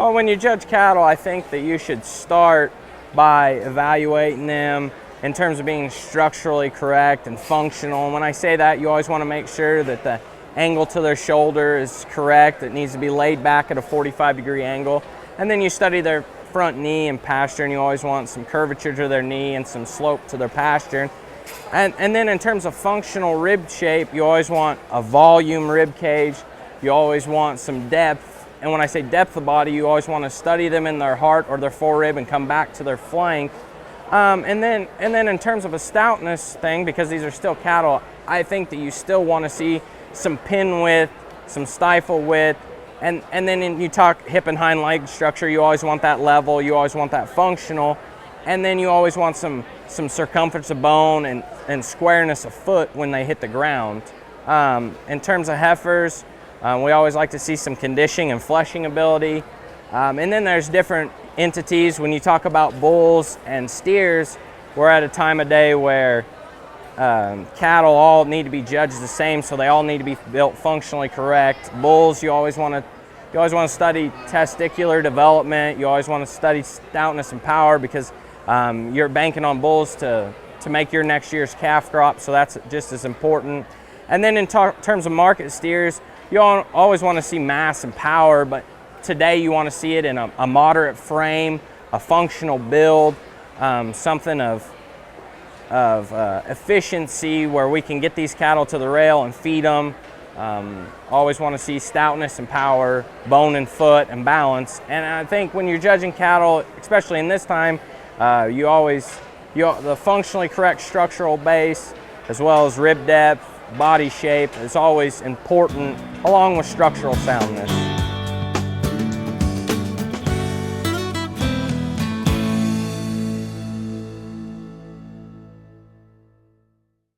Well, when you judge cattle, I think that you should start by evaluating them in terms of being structurally correct and functional. And when I say that, you always want to make sure that the angle to their shoulder is correct. It needs to be laid back at a 45-degree angle. And then you study their front knee and posture, and you always want some curvature to their knee and some slope to their posture. And then in terms of functional rib shape, you always want a volume rib cage. You always want some depth. And when I say depth of body, you always want to study them in their heart or their forerib and come back to their flank. And then in terms of a stoutness thing, because these are still cattle, I think that you still want to see some pin width, some stifle width, and then you talk hip and hind leg structure, you always want that level, you always want that functional, and then you always want some circumference of bone and squareness of foot when they hit the ground. In terms of heifers, we always like to see some conditioning and fleshing ability. And then there's different entities. When you talk about bulls and steers, we're at a time of day where cattle all need to be judged the same, so they all need to be built functionally correct. Bulls, you always want to study testicular development. You always want to study stoutness and power, because you're banking on bulls to make your next year's calf crop, so that's just as important. And then in terms of market steers, you always want to see mass and power, but today you want to see it in a moderate frame, a functional build, something of efficiency where we can get these cattle to the rail and feed them. Always want to see stoutness and power, bone and foot, and balance. And I think when you're judging cattle, especially in this time, the functionally correct structural base, as well as rib depth, body shape, is always important, along with structural soundness.